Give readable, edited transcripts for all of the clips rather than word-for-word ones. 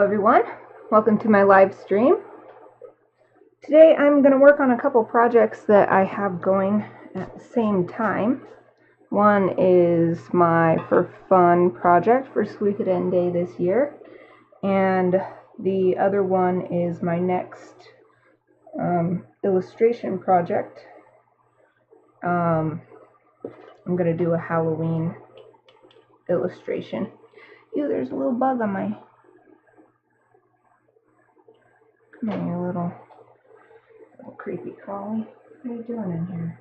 everyone, welcome to my live stream. Today I'm going to work on a couple projects that I have going at the same time. One is my for fun project for Suikoden Day this year, and the other one is my next illustration project. I'm going to do a Halloween illustration. Ew, there's a little bug on my... Come on, you little creepy crawly. What are you doing in here?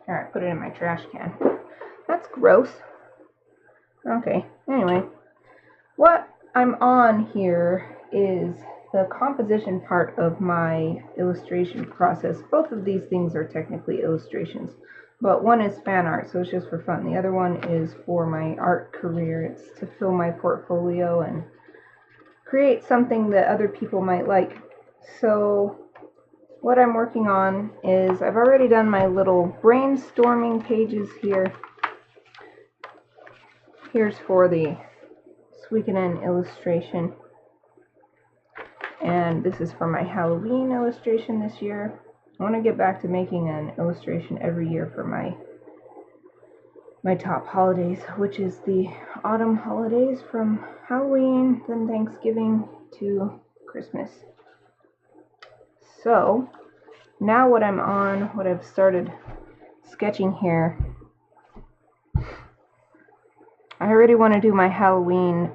Alright, put it in my trash can. That's gross. Okay, anyway. What I'm on here is the composition part of my illustration process. Both of these things are technically illustrations, but one is fan art, so it's just for fun. The other one is for my art career. It's to fill my portfolio and create something that other people might like. So what I'm working on is I've already done my little brainstorming pages here. Here's for the Suikoden illustration, and this is for my Halloween illustration this year. I want to get back to making an illustration every year for my top holidays, which is the autumn holidays from Halloween, then Thanksgiving to Christmas. So now what I've started sketching here, I already want to do my Halloween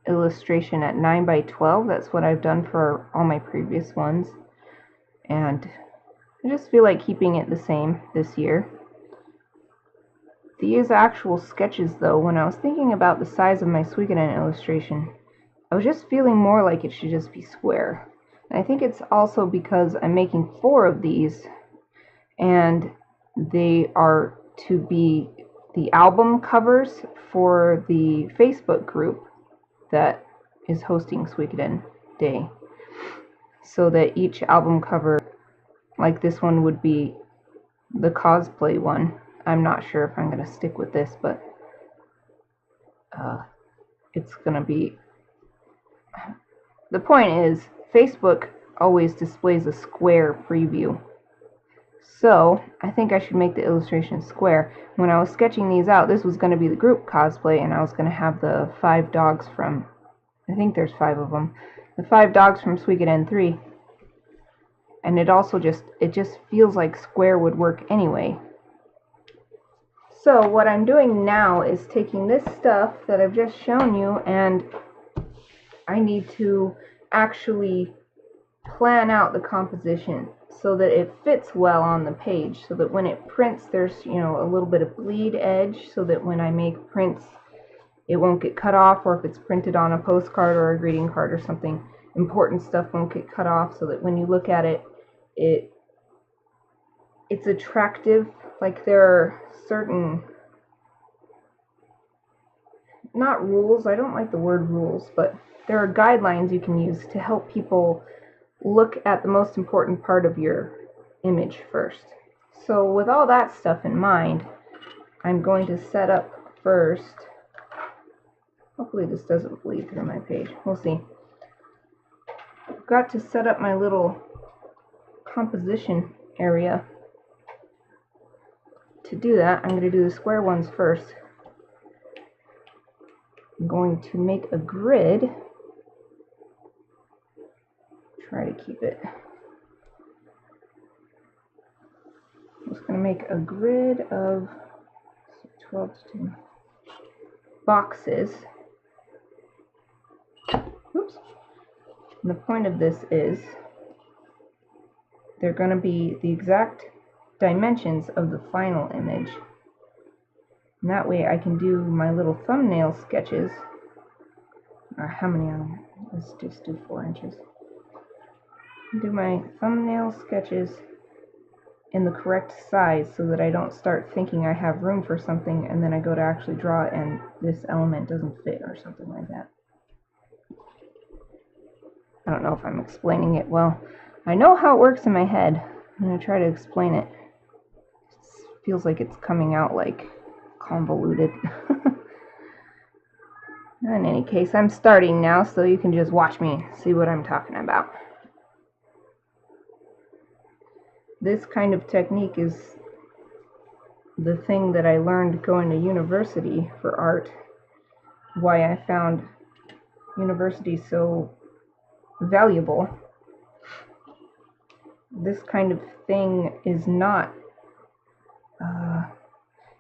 illustration at 9 by 12. That's what I've done for all my previous ones, and I just feel like keeping it the same this year. These actual sketches, though, when I was thinking about the size of my Suikoden illustration, I was just feeling more like it should just be square. And I think it's also because I'm making 4 of these, and they are to be the album covers for the Facebook group that is hosting Suikoden Day. So that each album cover, like this one, would be the cosplay one. I'm not sure if I'm going to stick with this, but it's going to be... The point is, Facebook always displays a square preview. So I think I should make the illustration square. When I was sketching these out, this was going to be the group cosplay, and I was going to have the 5 dogs from... I think there's 5 of them. The 5 dogs from Suikoden 3. And it just feels like square would work anyway. So what I'm doing now is taking this stuff that I've just shown you, and I need to actually plan out the composition so that it fits well on the page, so that when it prints there's, a little bit of bleed edge, so that when I make prints it won't get cut off, or if it's printed on a postcard or a greeting card or something, important stuff won't get cut off, so that when you look at it, it's attractive. Like, there are certain, not rules, I don't like the word rules, but there are guidelines you can use to help people look at the most important part of your image first. So with all that stuff in mind, I'm going to set up first, hopefully this doesn't bleed through my page, we'll see. I've got to set up my little composition area. To do that, I'm going to do the square ones first. I'm going to make a grid. Try to keep it. I'm just going to make a grid of 12 to 2 boxes. Oops. And the point of this is they're going to be the exact dimensions of the final image. And that way I can do my little thumbnail sketches. How many of them? Let's just do 4 inches. Do my thumbnail sketches in the correct size so that I don't start thinking I have room for something and then I go to actually draw it and this element doesn't fit or something like that. I don't know if I'm explaining it well. I know how it works in my head. I'm going to try to explain it. It feels like it's coming out like convoluted. In any case, I'm starting now, so you can just watch me see what I'm talking about. This kind of technique is the thing that I learned going to university for art. Why I found university so valuable. This kind of thing is not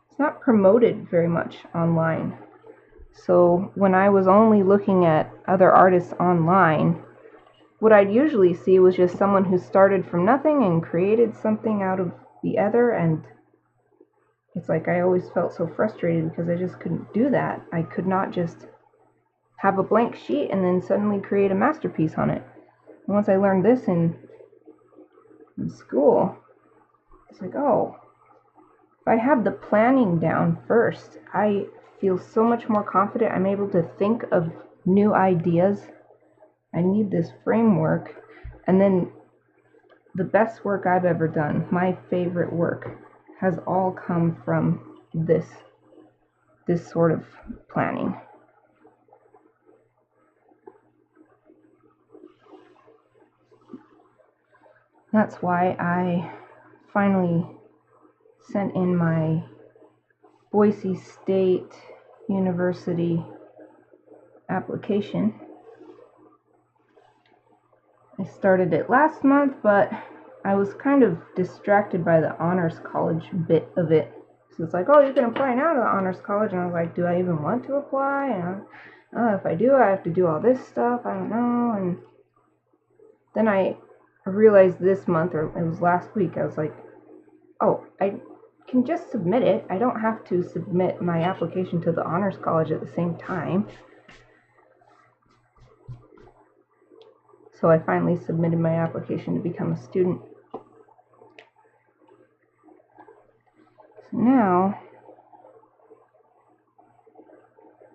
it's not promoted very much online. So when I was only looking at other artists online, what I'd usually see was just someone who started from nothing and created something out of the other, and it's like I always felt so frustrated because I just couldn't do that. I could not just have a blank sheet and then suddenly create a masterpiece on it. And once I learned this in school, it's like, oh, if I have the planning down first, I feel so much more confident. I'm able to think of new ideas. I need this framework. And then the best work I've ever done, my favorite work, has all come from this sort of planning. That's why I finally sent in my Boise State University application. I started it last month, but I was kind of distracted by the honors college bit of it. So it's like, oh, you can apply now to the honors college, and I was like, do I even want to apply? And if I do, I have to do all this stuff. I don't know. And then I realized this month, or it was last week, I was like, oh, I can just submit it. I don't have to submit my application to the honors college at the same time. So I finally submitted my application to become a student. So now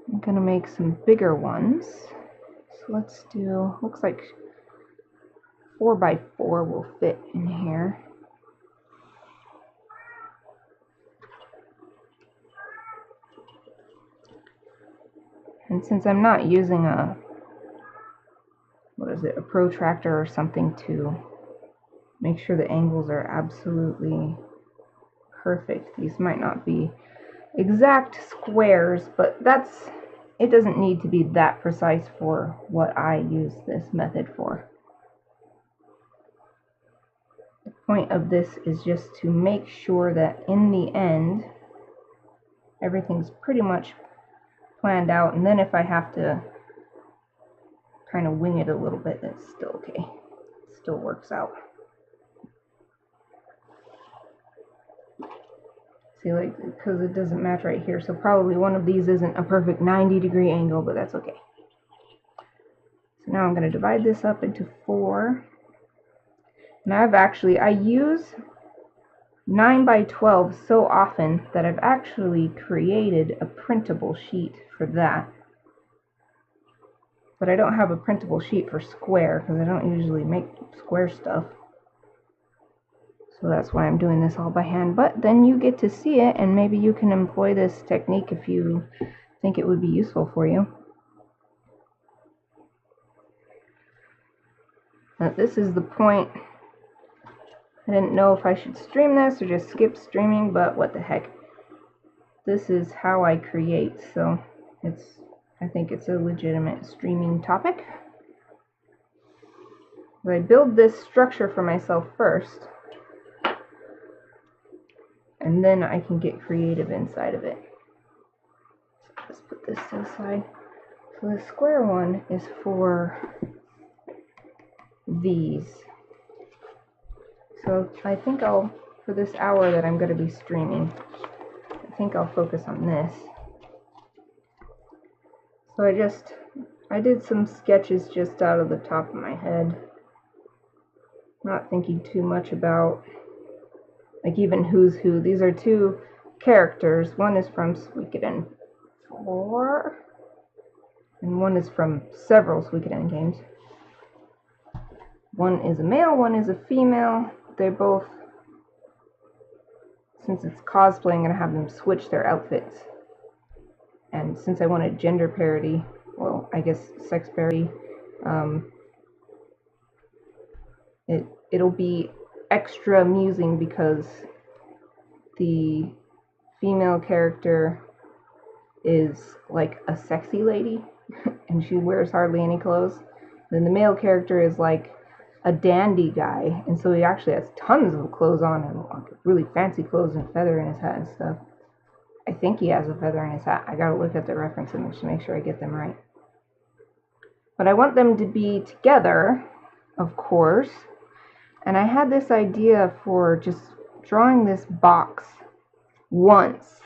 I'm going to make some bigger ones. So let's do, looks like 4x4 will fit in here. And since I'm not using a protractor or something to make sure the angles are absolutely perfect, these might not be exact squares, but it doesn't need to be that precise for what I use this method for. The point of this is just to make sure that in the end everything's pretty much planned out, and then if I have to kind of wing it a little bit, that's still okay. It still works out. See, like, because it doesn't match right here, so probably one of these isn't a perfect 90-degree angle, but that's okay. So now I'm going to divide this up into 4. And I use 9x12 so often that I've actually created a printable sheet for that. But I don't have a printable sheet for square because I don't usually make square stuff. So that's why I'm doing this all by hand. But then you get to see it, and maybe you can employ this technique if you think it would be useful for you. Now, this is the point. I didn't know if I should stream this or just skip streaming, but what the heck. This is how I create, so I think it's a legitimate streaming topic. I build this structure for myself first, and then I can get creative inside of it. So let's put this to the side. So the square one is for these. So I think for this hour that I'm going to be streaming, I think I'll focus on this. So I did some sketches just out of the top of my head, not thinking too much about like even who's who. These are 2 characters. One is from Suikoden 4, and one is from several Suikoden games. One is a male, one is a female. They're both, since it's cosplay, I'm going to have them switch their outfits. And since I wanted gender parity, well, I guess sex parity, it'll be extra amusing because the female character is like a sexy lady and she wears hardly any clothes. Then the male character is like a dandy guy, and so he actually has tons of clothes on him, like really fancy clothes and feather in his hat and stuff. I think he has a feather in his hat. I gotta look at the reference image to make sure I get them right. But I want them to be together, of course. And I had this idea for just drawing this box once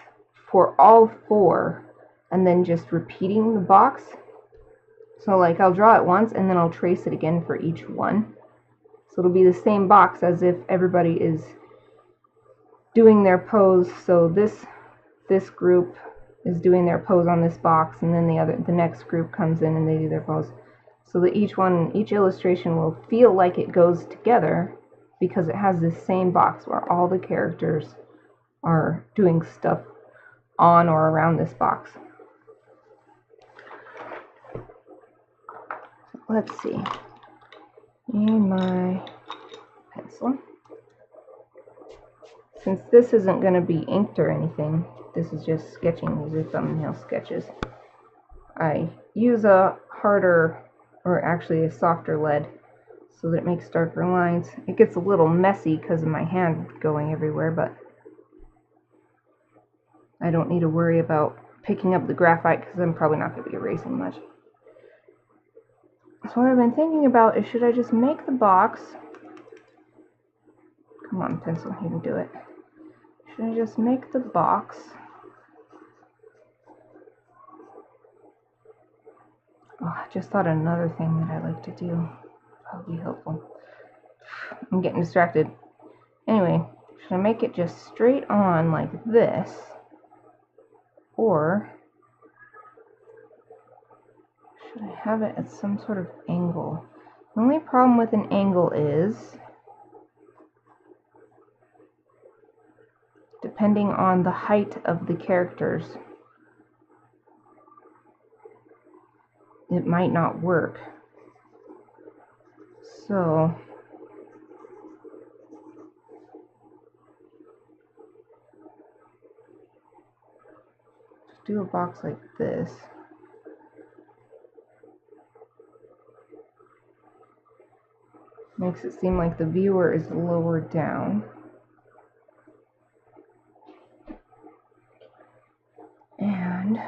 for all four and then just repeating the box. So like I'll draw it once and then I'll trace it again for each one. So it'll be the same box as if everybody is doing their pose. So this group is doing their pose on this box, and then the next group comes in and they do their pose. So that each illustration will feel like it goes together because it has this same box where all the characters are doing stuff on or around this box. Let's see. In my pencil. Since this isn't going to be inked or anything, this is just sketching. These are thumbnail sketches. I use a harder, or actually a softer lead, so that it makes darker lines. It gets a little messy because of my hand going everywhere, but I don't need to worry about picking up the graphite because I'm probably not going to be erasing much. So what I've been thinking about is, should I just make the box? Come on, pencil, you can do it. Should I just make the box? Oh, I just thought another thing that I like to do. That'll be helpful. I'm getting distracted. Anyway, should I make it just straight on like this? Or should I have it at some sort of angle? The only problem with an angle is, depending on the height of the characters, it might not work. So just do a box like this. Makes it seem like the viewer is lower down. And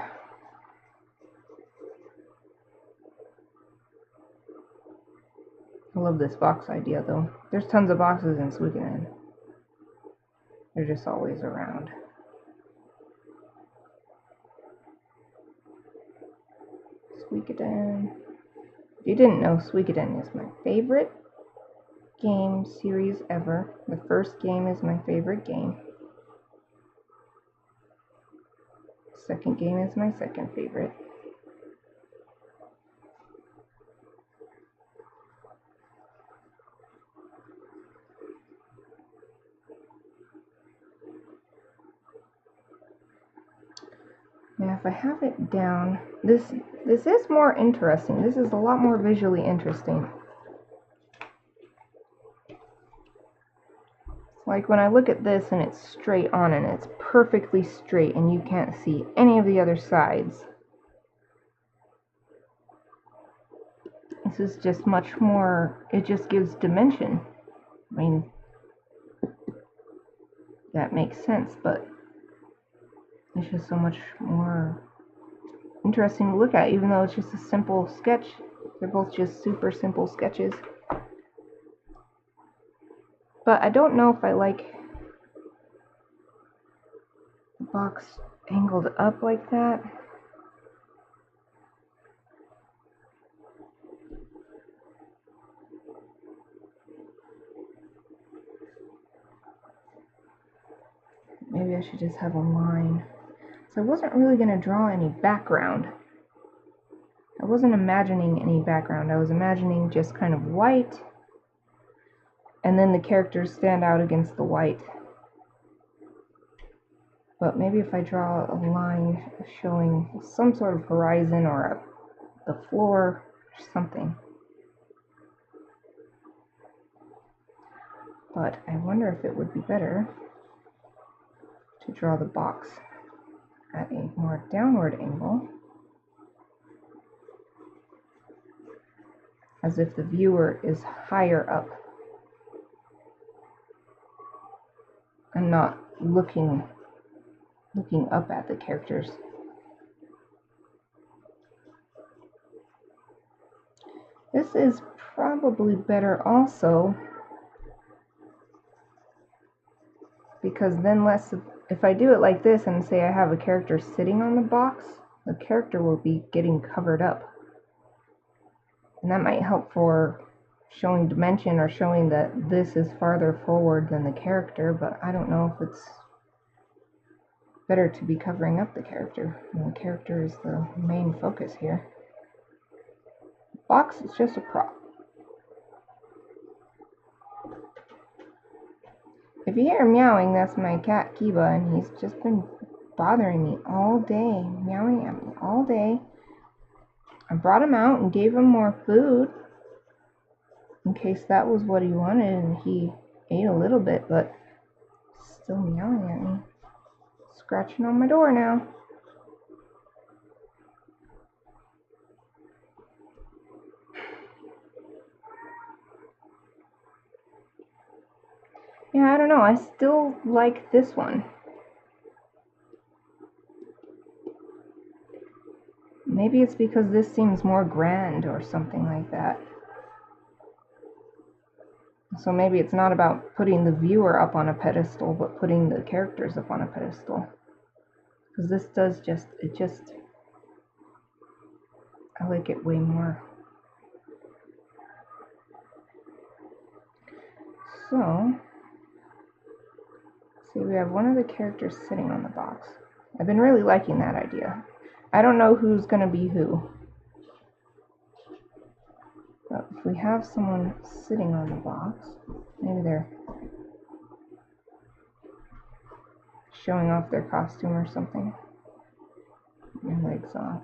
I love this box idea though. There's tons of boxes in Suikoden. They're just always around. Suikoden. If you didn't know, Suikoden is my favorite game series ever. The first game is my favorite game. The second game is my second favorite. Now if I have it down, this is more interesting. This is a lot more visually interesting. Like when I look at this and it's straight on and it's perfectly straight and you can't see any of the other sides. This is just much more, it just gives dimension. I mean, that makes sense, but it's just so much more interesting to look at, even though it's just a simple sketch. They're both just super simple sketches. But I don't know if I like the box angled up like that. Maybe I should just have a line. So I wasn't really going to draw any background. I wasn't imagining any background. I was imagining just kind of white, and then the characters stand out against the white. But maybe if I draw a line showing some sort of horizon or the floor or something. But I wonder if it would be better to draw the box at a more downward angle, as if the viewer is higher up and not looking up at the characters. This is probably better also because then if I do it like this and say I have a character sitting on the box, the character will be getting covered up. And that might help for showing dimension or showing that this is farther forward than the character, but I don't know if it's better to be covering up the character. And the character is the main focus here. The box is just a prop. If you hear meowing, that's my cat Kiba, and he's just been bothering me all day, meowing at me all day. I brought him out and gave him more food in case that was what he wanted, and he ate a little bit, but still meowing at me. Scratching on my door now. Yeah, I don't know. I still like this one. Maybe it's because this seems more grand or something like that. So maybe it's not about putting the viewer up on a pedestal, but putting the characters up on a pedestal. Because this does I like it way more. So, see, we have one of the characters sitting on the box. I've been really liking that idea. I don't know who's going to be who. But if we have someone sitting on the box, maybe they're showing off their costume or something. Their legs off.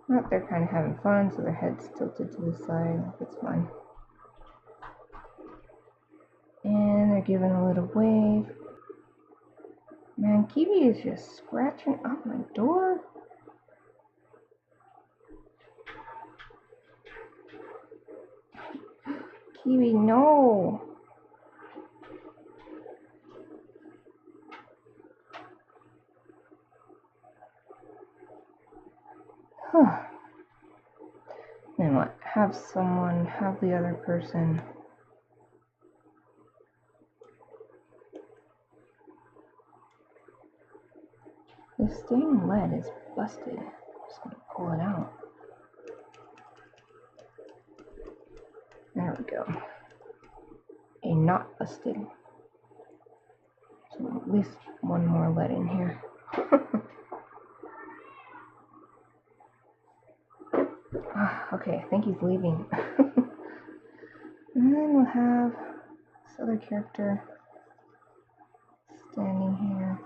But they're kind of having fun, so their head's tilted to the side. It's fun. And they're giving a little wave. Man, Kiwi is just scratching up my door. Kiwi, no. Then what? Have the other person. This stained lead is busted. I'm just gonna pull it out. There we go. A not busted. So at least one more lead in here. Okay, I think he's leaving. And then we'll have this other character standing here.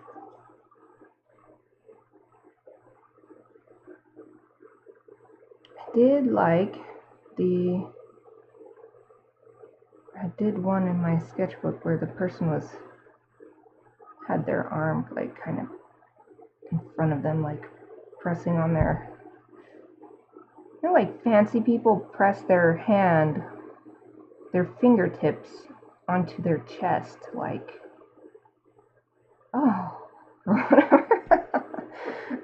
I did one in my sketchbook where the person had their arm like kind of in front of them, like pressing on their, you know, like fancy people press their fingertips onto their chest, like, oh, whatever.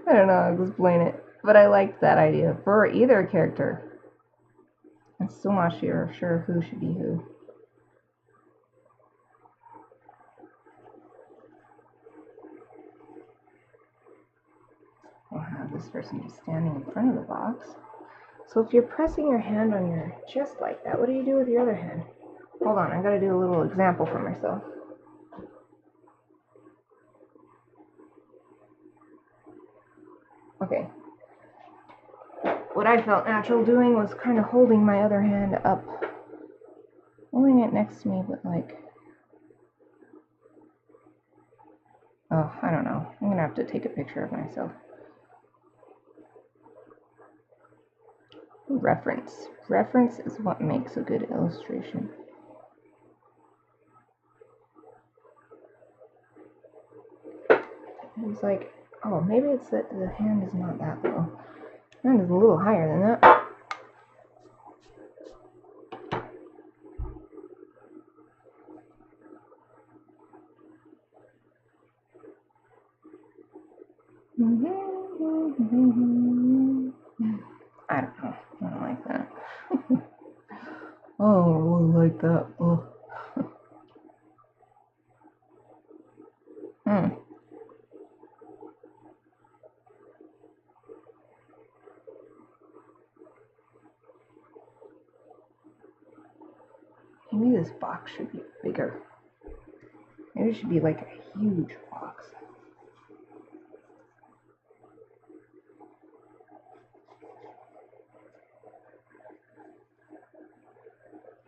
I don't know how to explain it, but I liked that idea for either character. I'm still not sure who should be who. We'll have this person just standing in front of the box. So if you're pressing your hand on your chest like that, what do you do with your other hand? Hold on, I gotta do a little example for myself. Okay. What I felt natural doing was kind of holding my other hand up. Holding it next to me, but like Oh, I don't know. I'm gonna have to take a picture of myself. Reference. Reference is what makes a good illustration. It was like, oh, maybe it's that the hand is not that low. The hand is a little higher than that. I don't know. I don't like that. Oh, I wouldn't like that. Oh. Maybe this box should be bigger. Maybe it should be like a huge box.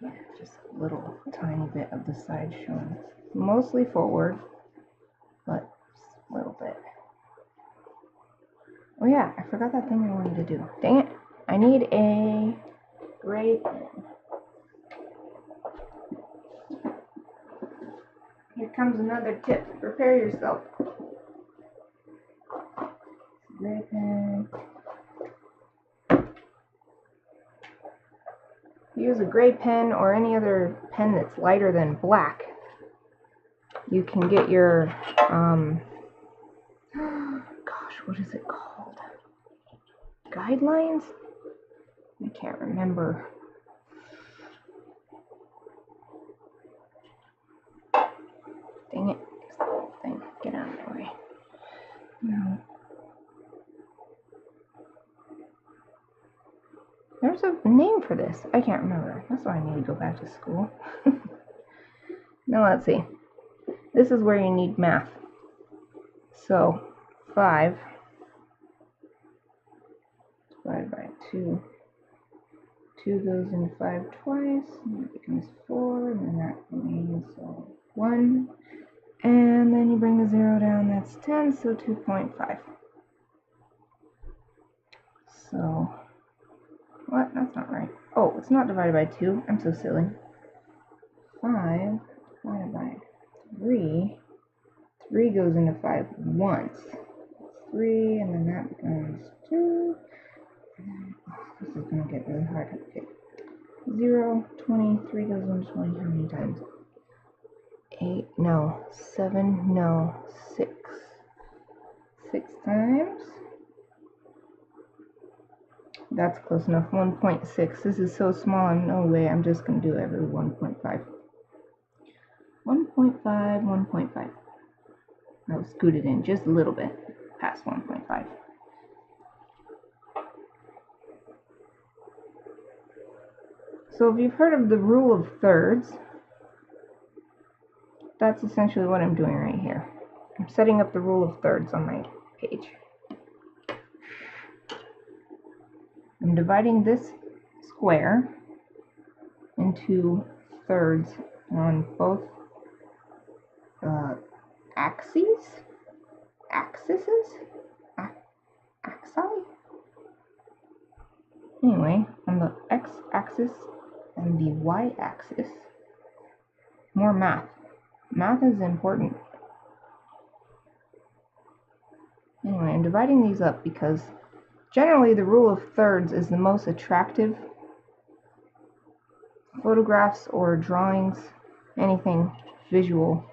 Yeah, just a little tiny bit of the side showing. Mostly forward, but just a little bit. Oh yeah, I forgot that thing I wanted to do. Dang it. I need a gray pen. Here comes another tip. Prepare yourself. Gray pen. Use a gray pen or any other pen that's lighter than black. You can get your, gosh, what is it called? Guidelines? I can't remember. Dang it. This little thing. Get out of my way. No. There's a name for this. I can't remember. That's why I need to go back to school. Now let's see. This is where you need math. So 5 divided by 2. 2 goes into 5 twice, and it becomes 4, and then that remains 1. And then you bring the 0 down, that's 10, so 2.5. So, what? That's not right. Oh, it's not divided by 2. I'm so silly. 5 divided by 3. 3 goes into 5 once. 3, and then that becomes 2. And then, this is going to get really hard. Okay. 0, 20, 3 goes into 20. How many times? 8, no. 7, no. 6. 6 times. That's close enough. 1.6. This is so small, no way. I'm just going to do every 1.5. 1.5, 1.5. I'll scoot it in just a little bit past 1.5. So if you've heard of the rule of thirds, that's essentially what I'm doing right here. I'm setting up the rule of thirds on my page. I'm dividing this square into thirds on both axes? Axi? Anyway, on the x-axis and the y-axis, more math. Math is important. Anyway, I'm dividing these up because generally the rule of thirds is the most attractive. Photographs or drawings, anything visual,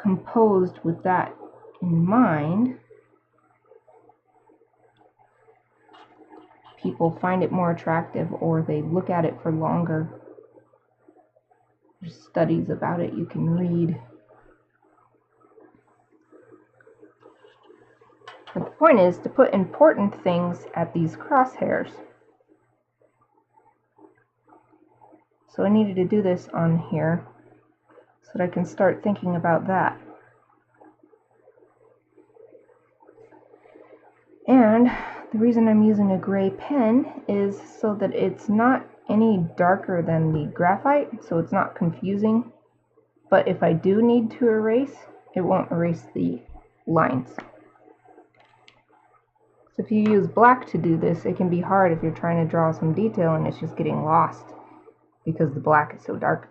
composed with that in mind, people find it more attractive or they look at it for longer. There's studies about it you can read. But the point is to put important things at these crosshairs. So I needed to do this on here so that I can start thinking about that. And the reason I'm using a gray pen is so that it's not any darker than the graphite, so it's not confusing. But if I do need to erase, it won't erase the lines. So if you use black to do this, it can be hard if you're trying to draw some detail and it's just getting lost because the black is so dark.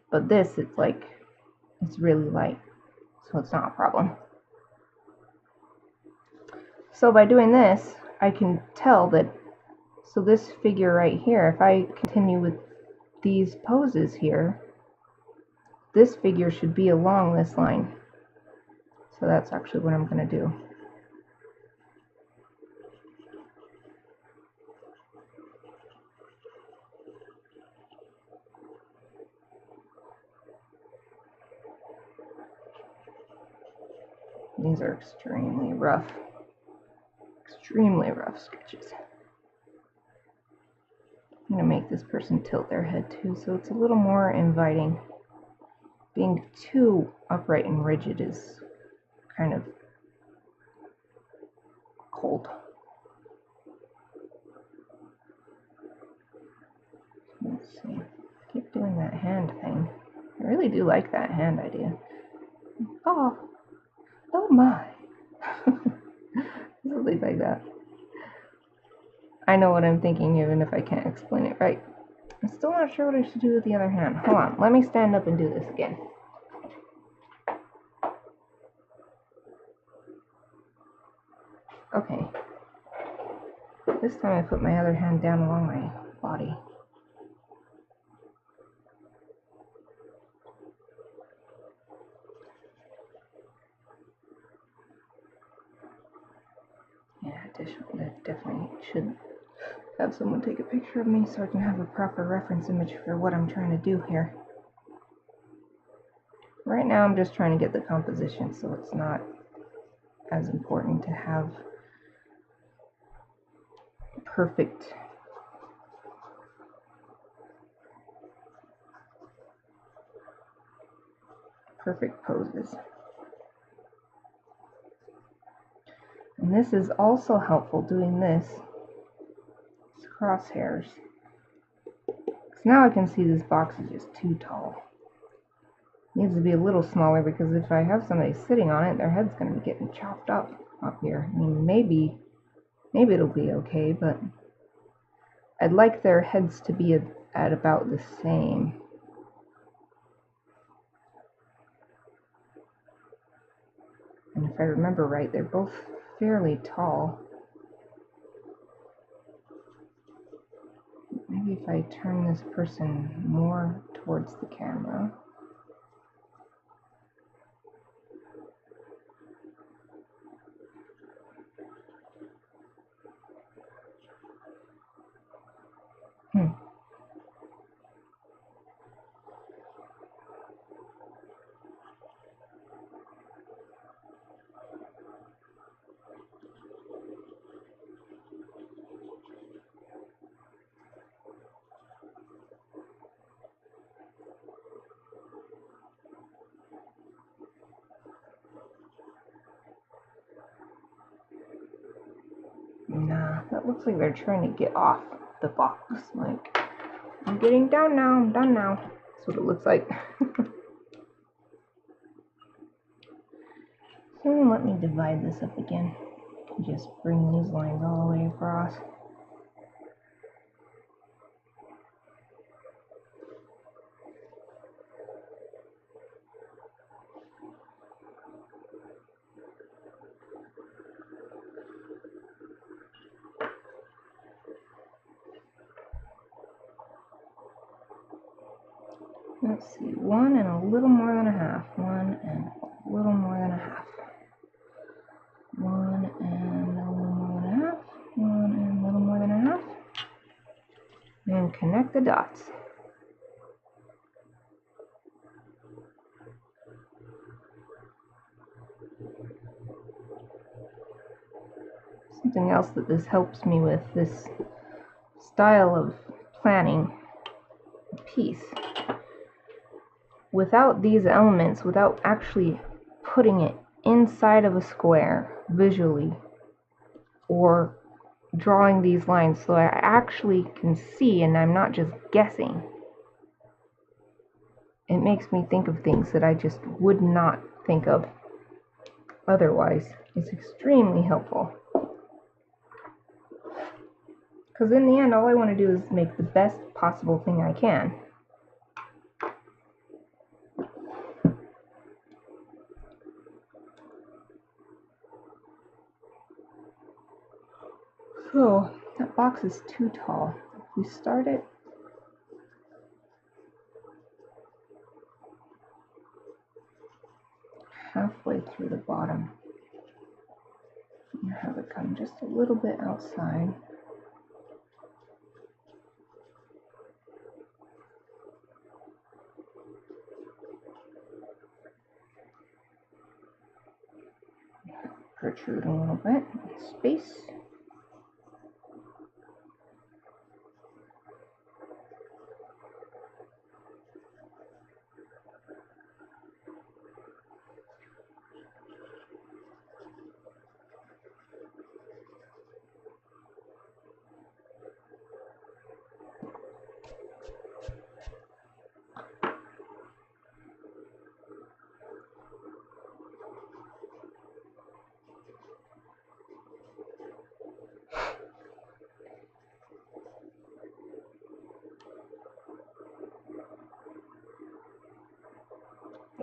But this, it's like, it's really light, so it's not a problem. So by doing this, I can tell that, so this figure right here, if I continue with these poses here, this figure should be along this line. So that's actually what I'm going to do. These are extremely rough sketches. I'm going to make this person tilt their head too, so it's a little more inviting. Being too upright and rigid is kind of cold. Let's see. Keep doing that hand thing. I really do like that hand idea. Oh my. Something like that. I know what I'm thinking even if I can't explain it right. I'm still not sure what I should do with the other hand. Hold on, let me stand up and do this again. Okay. This time I put my other hand down along my body. Yeah, I definitely should have someone take a picture of me so I can have a proper reference image for what I'm trying to do here. Right now I'm just trying to get the composition, so it's not as important to have perfect poses. And this is also helpful, doing this crosshairs. Because now I can see this box is just too tall. It needs to be a little smaller because if I have somebody sitting on it, their head's going to be getting chopped up here. I mean, maybe it'll be okay, but I'd like their heads to be at about the same. And if I remember right, they're both fairly tall. Maybe if I turn this person more towards the camera. Nah, that looks like they're trying to get off the box. Like, I'm getting down now, I'm done now. That's what it looks like. So let me divide this up again. Just bring these lines all the way across. Let's see, 1 and a little more than a half. 1 and a little more than a half. 1 and a little more than a half. 1 and a little more than a half. And connect the dots. Something else that this helps me with, this style of planning a piece. Without these elements, without actually putting it inside of a square visually or drawing these lines so I actually can see and I'm not just guessing, it makes me think of things that I just would not think of otherwise. It's extremely helpful. Because in the end, all I want to do is make the best possible thing I can. So, that box is too tall. If we start it halfway through the bottom, and have it come just a little bit outside. Protrude a little bit, space.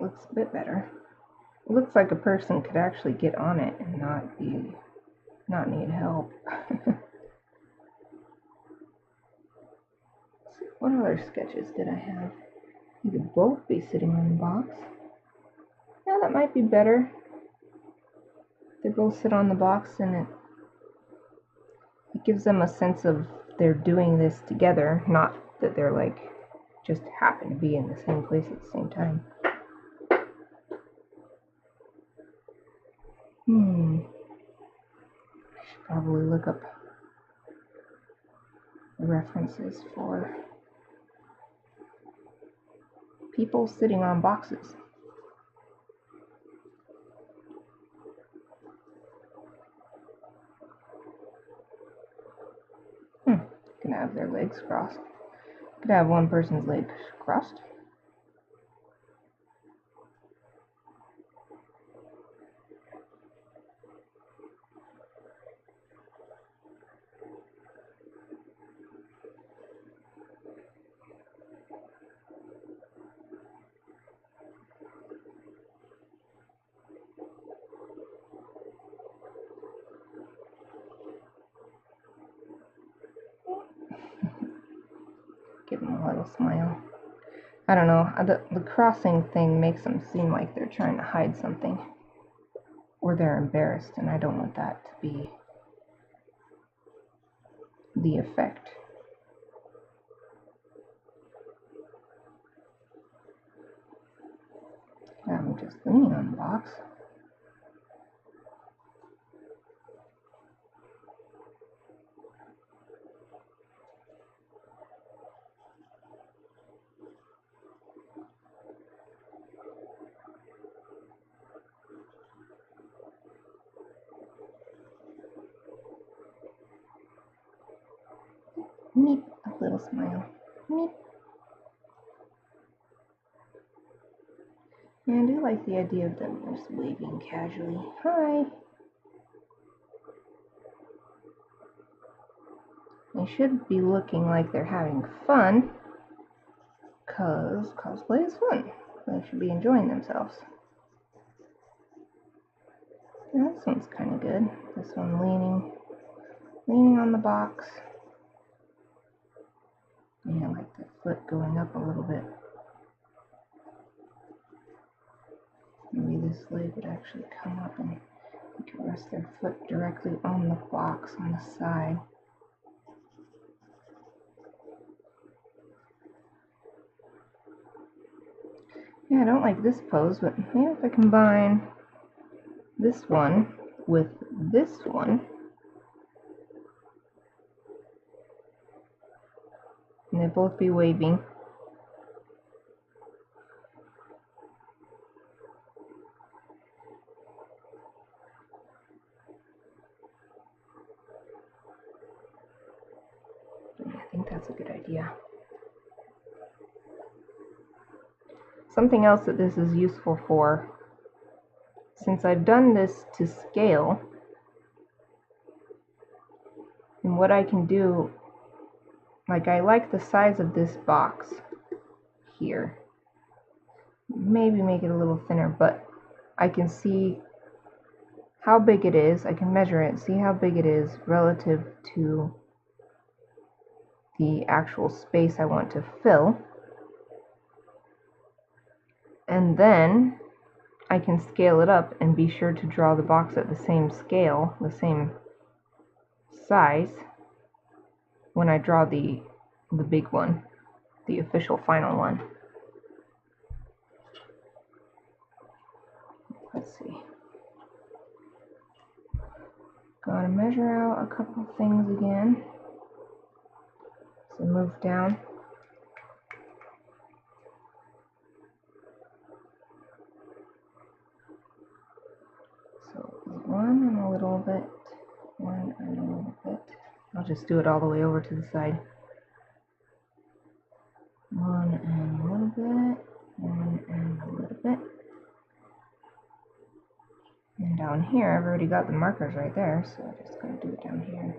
Looks a bit better. It looks like a person could actually get on it and not need help. What other sketches did I have? You could both be sitting on the box. Yeah, that might be better. They both sit on the box, and it gives them a sense of they're doing this together, not that they're like just happen to be in the same place at the same time. I should probably look up references for people sitting on boxes. Can have their legs crossed. Could have one person's legs crossed. Give them a little smile. I don't know, the crossing thing makes them seem like they're trying to hide something. Or they're embarrassed, and I don't want that to be the effect. I'm just leaning on the box. Meep, a little smile. Meep. Yeah, I do like the idea of them just waving casually. Hi! They should be looking like they're having fun, because cosplay is fun. They should be enjoying themselves. Yeah, this one's kind of good. This one leaning on the box. Yeah, I like the foot going up a little bit. Maybe this leg would actually come up and you could rest their foot directly on the box on the side. Yeah, I don't like this pose, but maybe if I combine this one with this one, and they both be waving. I think that's a good idea. something else that this is useful for, since I've done this to scale, and what I can do, like I like the size of this box here. Maybe make it a little thinner, but I can see how big it is. I can measure it, see how big it is relative to the actual space I want to fill. And then I can scale it up and be sure to draw the box at the same scale, the same size, when I draw the big one, the official final one. Let's see. Gotta measure out a couple things again. So move down. So one and a little bit, one and a little bit. I'll just do it all the way over to the side. One and a little bit, one and a little bit. And down here, I've already got the markers right there, so I'm just going to do it down here.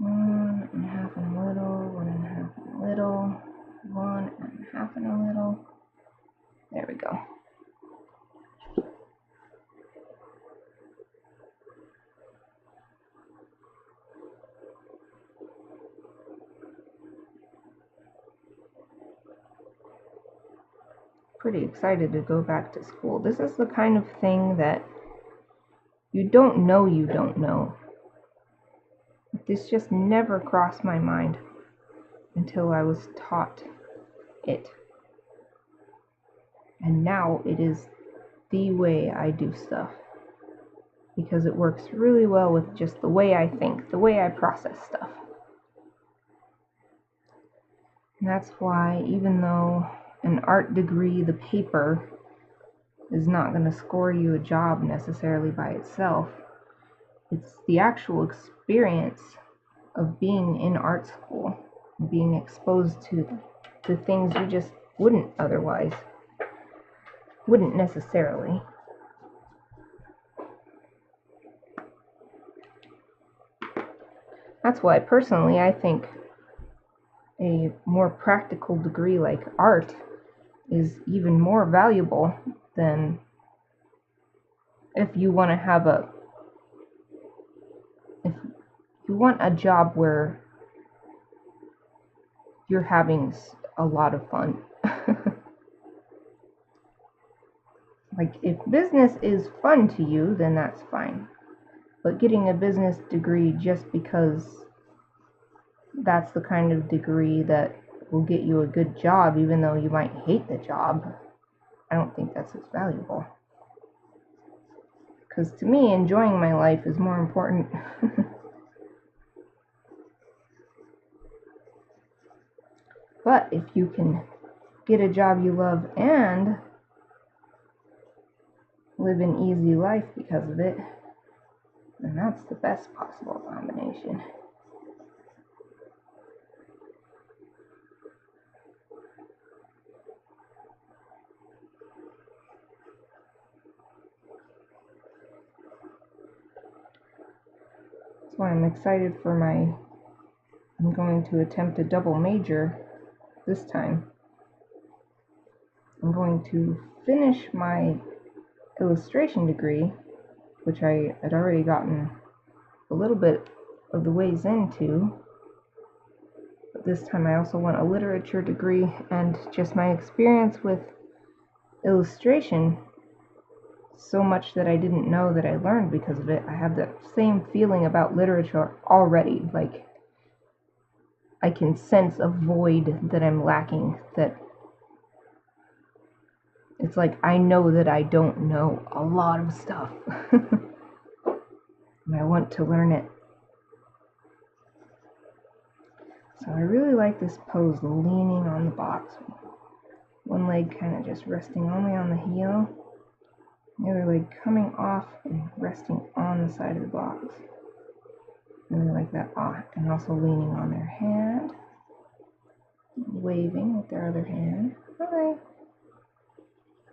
1.5 and a little, 1.5 and a little, 1.5 and a little. There we go. Pretty excited to go back to school. This is the kind of thing that you don't know. This just never crossed my mind until I was taught it. And now it is the way I do stuff, because it works really well with just the way I think, the way I process stuff. And that's why, even though an art degree, the paper, is not going to score you a job necessarily by itself, it's the actual experience of being in art school, being exposed to the things you just wouldn't necessarily. That's why personally I think a more practical degree like art is even more valuable than if you want to have if you want a job where you're having a lot of fun. Like, if business is fun to you, then that's fine. But getting a business degree just because that's the kind of degree that will get you a good job, even though you might hate the job, I don't think that's as valuable. Because to me, enjoying my life is more important. But if you can get a job you love and live an easy life because of it, then that's the best possible combination. That's why I'm excited for I'm going to attempt a double major this time. I'm going to finish my illustration degree, which I had already gotten a little bit of the ways into, but this time I also want a literature degree, and just my experience with illustration, so much that I didn't know that I learned because of it. I have that same feeling about literature already, like I can sense a void that I'm lacking, that it's like I know that I don't know a lot of stuff. And I want to learn it. So I really like this pose, leaning on the box. One leg kind of just resting only on the heel. The other leg coming off and resting on the side of the box. Really like that. And also leaning on their hand. Waving with their other hand. Hi.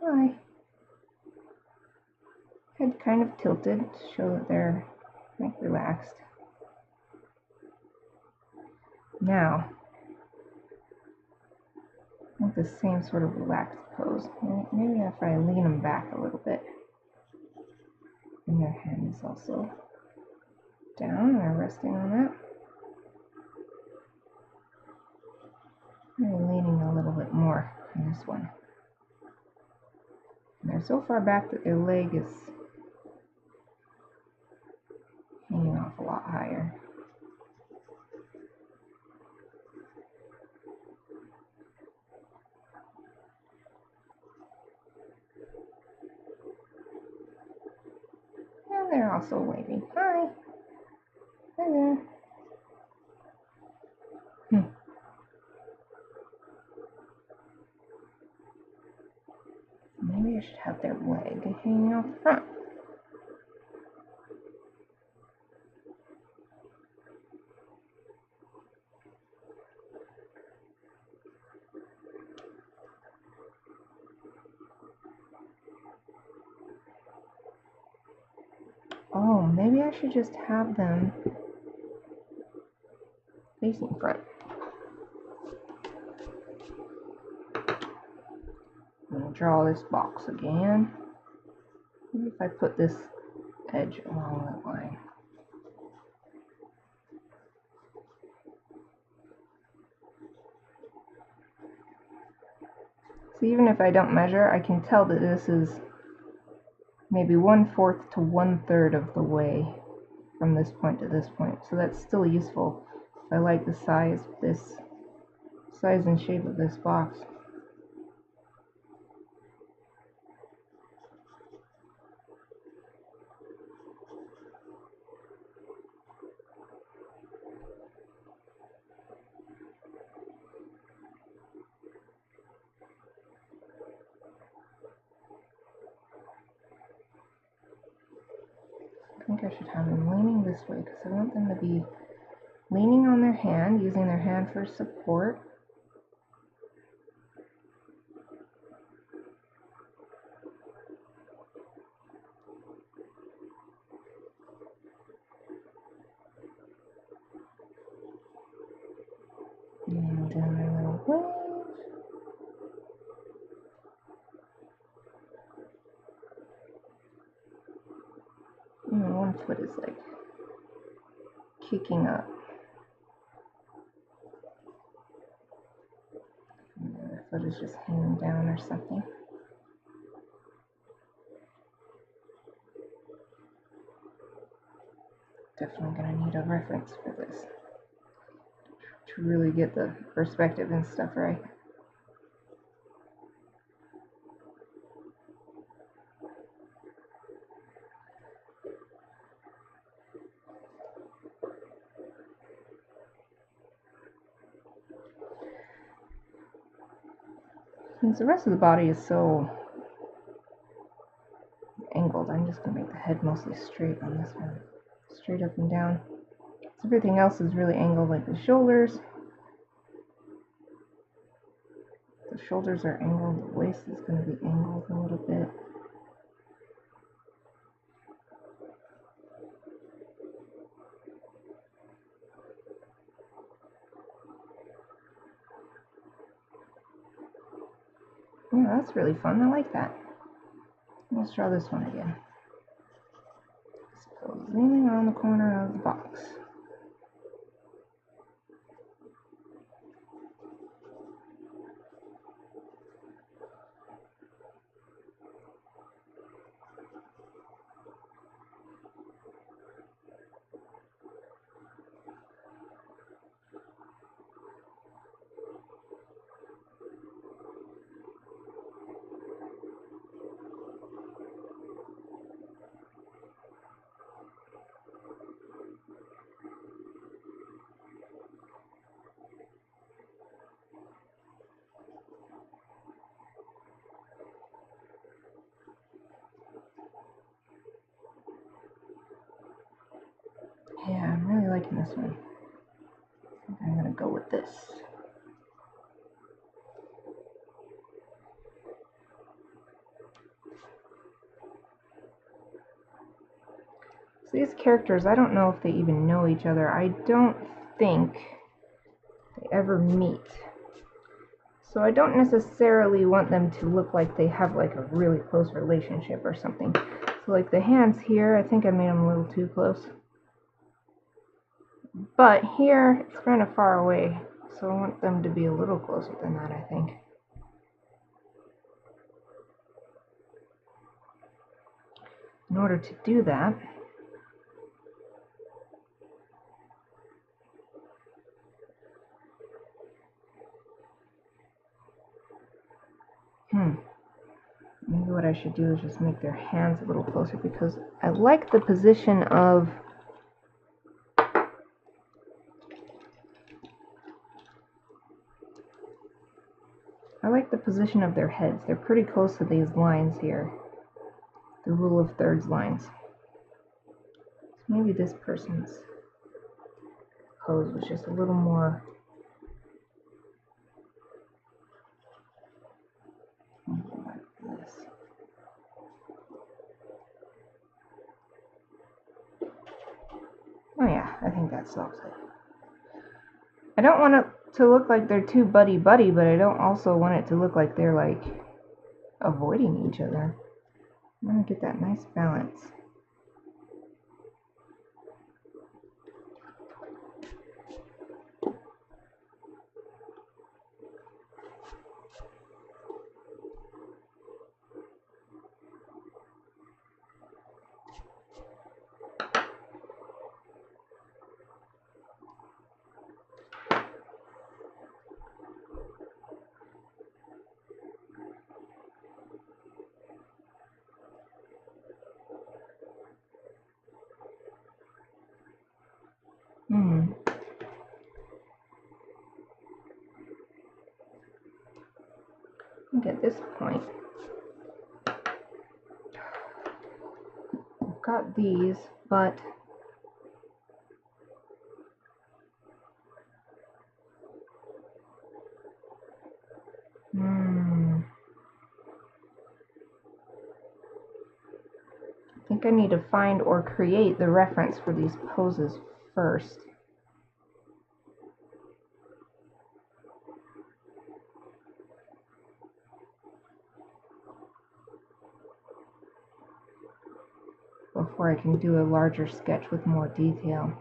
Hi. Head kind of tilted to show that they're like relaxed. Now, I want the same sort of relaxed pose. Maybe if I lean them back a little bit. And their hand is also down, they're resting on that. Maybe leaning a little bit more on this one. And they're so far back that their leg is hanging off a lot higher. And they're also waving. Hi. Hi there. Maybe I should have their leg hanging off the front. Oh, maybe I should just have them facing front. I'm going to draw this box again. Maybe if I put this edge along that line. So even if I don't measure, I can tell that this is maybe 1/4 to 1/3 of the way from this point to this point. So that's still useful if I like the size and shape of this box. I think I should have them leaning this way because I want them to be leaning on their hand, using their hand for support. And down their little wave. And one foot is like kicking up. And the other foot is just hanging down or something. Definitely going to need a reference for this to really get the perspective and stuff right. Since the rest of the body is so angled, I'm just going to make the head mostly straight on this one. Straight up and down. So everything else is really angled, like the shoulders. The shoulders are angled, the waist is going to be angled a little bit. Yeah, that's really fun. I like that. Let's draw this one again. So leaning on the corner of the box. Yeah, I'm really liking this one. I think I'm going to go with this. So these characters, I don't know if they even know each other. I don't think they ever meet. So I don't necessarily want them to look like they have like a really close relationship or something. So like the hands here, I think I made them a little too close. But here, it's kind of far away. So I want them to be a little closer than that, I think. In order to do that, maybe what I should do is just make their hands a little closer, because I like the position of their heads. They're pretty close to these lines here. The rule of thirds lines. So maybe this person's pose was just a little more like this. Oh yeah, I think that solves it. I don't want it to look like they're too buddy-buddy, but I don't also want it to look like they're like avoiding each other. I'm gonna get that nice balance. I think at this point, I've got these, but I think I need to find or create the reference for these poses first. Before I can do a larger sketch with more detail.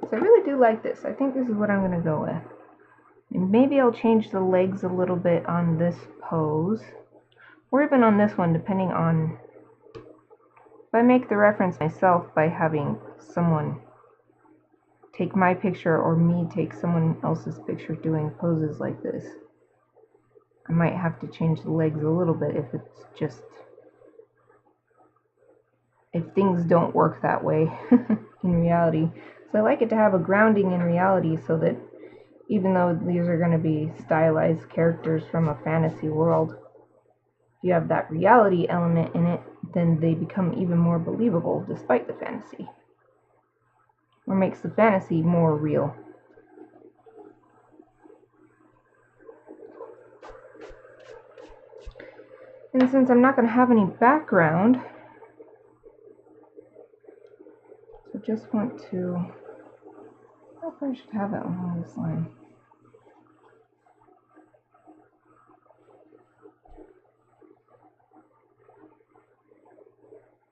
So I really do like this. I think this is what I'm going to go with. And maybe I'll change the legs a little bit on this pose, or even on this one, depending on if I make the reference myself by having someone take my picture or me take someone else's picture doing poses like this. I might have to change the legs a little bit if it's just, if things don't work that way in reality. So I like it to have a grounding in reality, so that even though these are going to be stylized characters from a fantasy world, if you have that reality element in it, then they become even more believable despite the fantasy. Or makes the fantasy more real. And since I'm not going to have any background, so just want to, I don't know if I should have it along this line.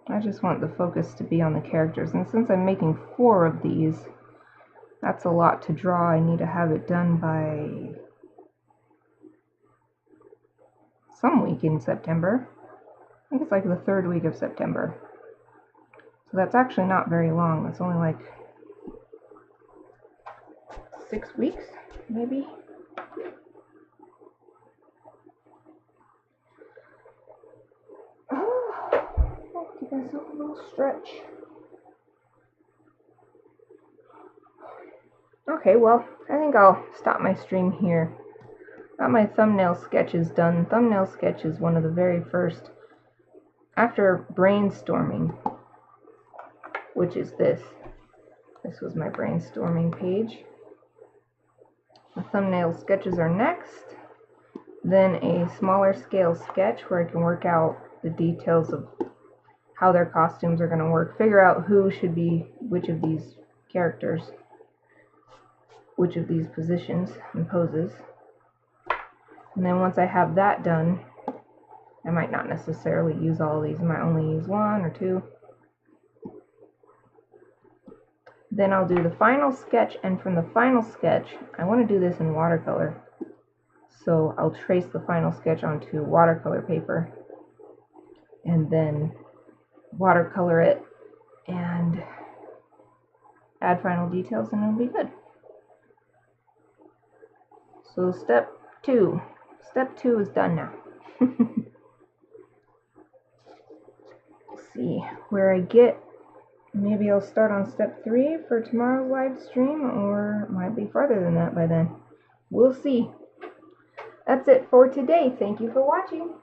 I just want the focus to be on the characters, and since I'm making 4 of these, that's a lot to draw. I need to have it done by some week in September. I think it's like the 3rd week of September. So that's actually not very long. It's only like 6 weeks, maybe. Give myself a little stretch. Okay, well, I think I'll stop my stream here. Got my thumbnail sketches done. Thumbnail sketch is one of the very first, after brainstorming, which is this. This was my brainstorming page. The thumbnail sketches are next. Then a smaller scale sketch where I can work out the details of how their costumes are going to work. Figure out who should be which of these characters, which of these positions and poses. And then once I have that done, I might not necessarily use all of these. I might only use one or two. Then I'll do the final sketch, and from the final sketch, I want to do this in watercolor. So I'll trace the final sketch onto watercolor paper and then watercolor it and add final details, and it'll be good. So step two is done now. Let's see where I get. Maybe I'll start on step 3 for tomorrow's live stream, or it might be farther than that by then. We'll see. That's it for today. Thank you for watching.